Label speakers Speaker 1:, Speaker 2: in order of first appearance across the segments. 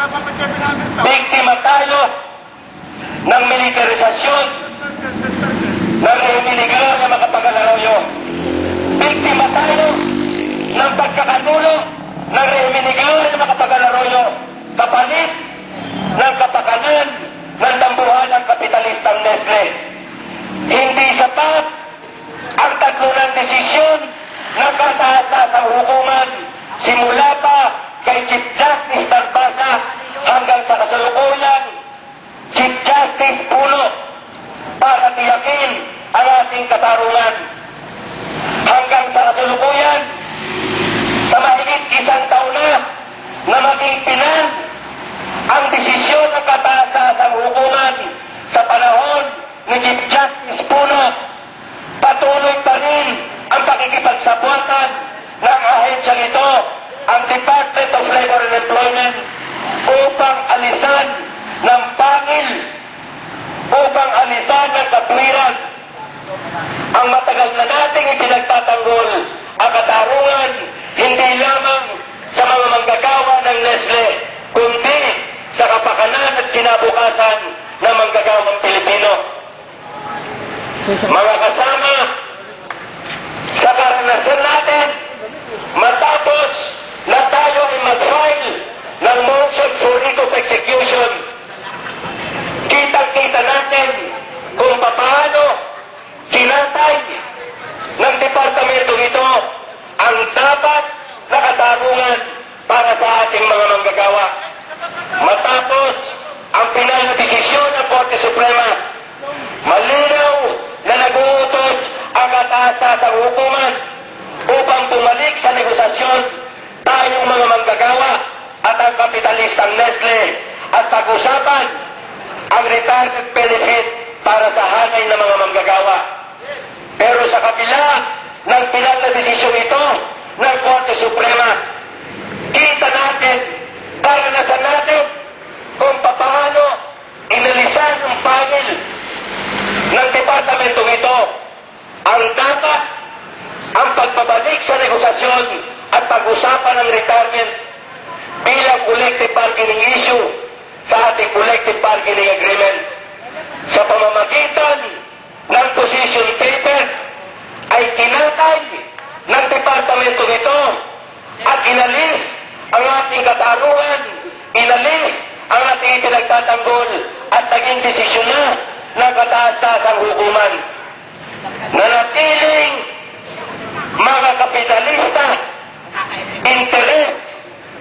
Speaker 1: Biktima tayo ng militarisasyon ng Rehiminigaw na makapag-Arroyo. Biktima tayo ng pagkakanulo ng Rehiminigaw na makapag-Arroyo kapalit ng kapakanan ng dambuhalang kapitalistang Nestle. Hindi sapat ang tatlo ng desisyon ng kataas-taasang hukuman simula pa kay Chief Justice Tarbasa hanggang sa kasalukuyang Chief Justice Puno para tiyakin ang ating katarungan. Hanggang sa kasalukuyan, sa mahigit isang taon na maging pinan ang desisyon ng kataas-taasang hukuman sa panahon ni Chief Justice Puno, patuloy pa rin ang pakikipagsabwatan ng ahensya nito, ang Department of Labor and Employment, upang alisan ng pangil, upang alisan ng katwiran ang matagal na nating ipinagtatanggol ang katarungan hindi lamang sa mga manggagawa ng Nestle, kundi sa kapakanan at kinabukasan ng manggagawang Pilipino. Mga kasama, sa karanasan natin, matapos na tayo ay mag-file ng motion for writ of execution, kitang-kita natin kung paano kinatay ng departamento ito ang dapat na katarungan para sa ating mga manggagawa. Matapos ang pinal na desisyon ng Korte Suprema, malinaw na nag-uutos ang kataas-taasang hukuman upang bumalik sa negosasyon tayong mga manggagawa at ang kapitalistang Nestle at pag-usapan ang retirement benefit para sa hanay ng mga manggagawa. Pero sa kabila ng pinal na desisyon ito ng Korte Suprema, kita natin, karanasan natin kung paano inalisan ang pangil ng departamentong ito ang dapat ang pagbabalik sa negosasyon at pag-usapan ng retirement bilang collective bargaining issue sa ating collective bargaining agreement. Sa pamamagitan ng position paper ay kinatay ng departamento nito at inalis ang ating katarungan, inalis ang ating pinagtatanggol at naging desisyon na ng kataas-taasang hukuman. Nanatiling mga kapitalista interes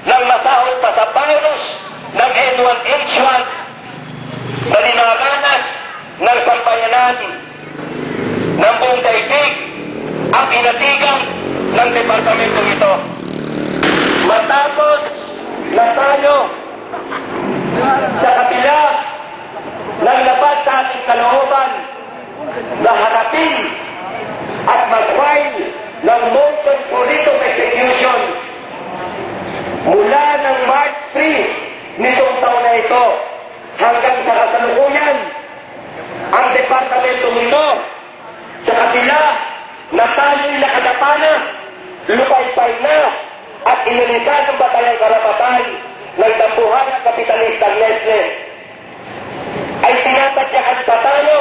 Speaker 1: ng masahol pa sa virus ng N1H1 na dinaranas ng sambayanan ng buong daigdig ang inatigan ng departamento ito. Matapos na tayo sa kabila ng labas sa ating kalooban na harapin at mag-file ng motion for writ of execution mula ng March 3 nitong taon na ito hanggang sa kasalukuyan, ang departamento nito sa kabila na tayo'y nakadapa na, lupay-pay na at inilisan ng batayang karapatan ng dambuhan ng kapitalistang Nestle, ay tinatadyakan pa tayo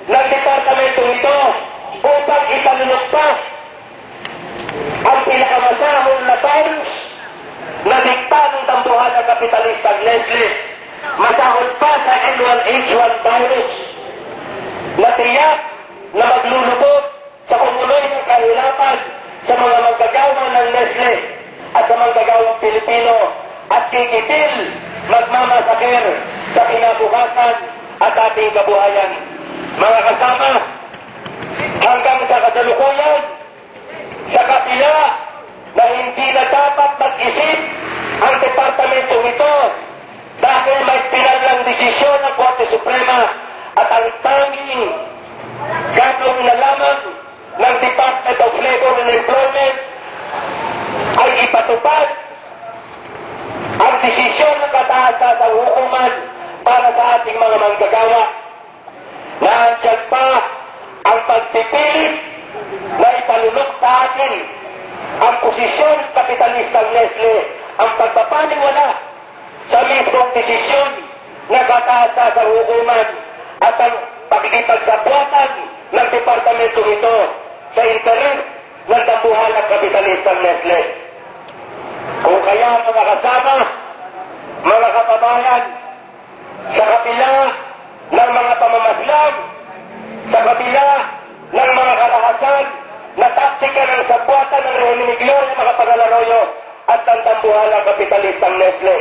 Speaker 1: ng departamento ito upang ipanunok pa ang pinakamasahol na virus na dikta ng dambuhan ng kapitalistang Nestle, masahol pa sa N1H1 virus na tiyak na maglulubog sa kumuloy ng kahirapan sa mga manggagawa ng Nestle at sa manggagawang Pilipino at kikitil magmamasakir sa kinabukasan at ating kabuhayan. Mga kasama, hanggang sa kasalukuyan, sa kapila na hindi na dapat mag-isip ang departamento ito dahil may pinalang desisyon ng Korte Suprema at ang tanging gagawin na lamang ng Department of Labor and Employment ay ipatupad ang desisyon ng kataas-taasang hukuman para sa ating mga manggagawa. Nandiyan pa ang pagpipilit na ipalunok sa atin ang posisyon kapitalistang Nestle, ang pagpapaniwala sa mismo anumang desisyon na kataas sa hukuman at ang pakikipagsapwatan ng departamento ito sa interes ng dambuhalang kapitalistang Nestle. Kung kaya mga kasama, mga kababayan, sa kapila ng mga pamamaslang, sa kapila ng mga karahasan na taktika ng sapwatan ng Rehime ni Gloria Macapagal Arroyo at ng dambuhalang kapitalistang Nestle,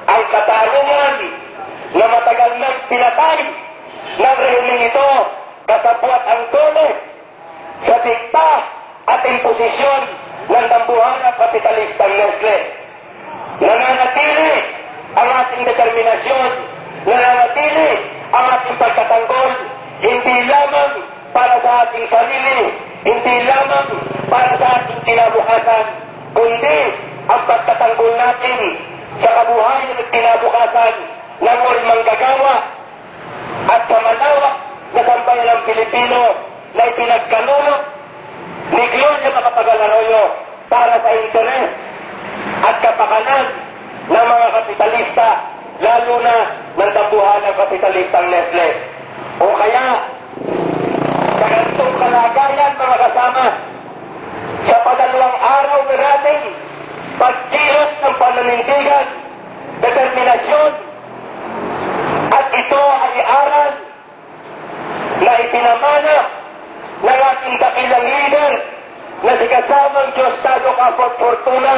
Speaker 1: ang katarungan na matagal nang pinatay ng rehimeng ito kasabwat ang dole sa dikta at imposisyon ng dambuhalang kapitalistang Nestle. Nananatili ang ating determinasyon, nananatili ang ating pagtatanggol, hindi lamang para sa ating sarili, hindi lamang para sa ating kinabukasan, kundi ang pagtatanggol natin sa kabuhayan at kinabukasan ng mga manggagawa at sa malawak na sambayan ng Pilipino na ipinagkalulot ni Gloria Macapagal Arroyo para sa interes at kapakanan ng mga kapitalista, lalo na ng dambuhalang kapitalistang Nestle. O kaya, sa ganitong kalagayan mga kasama, sa padalawang araw na natin, pagkilos ng pananindigan, determinasyon, at ito ay aral na ipinamana ng ating dakilang leader na si kasamang Diosdado Fortuna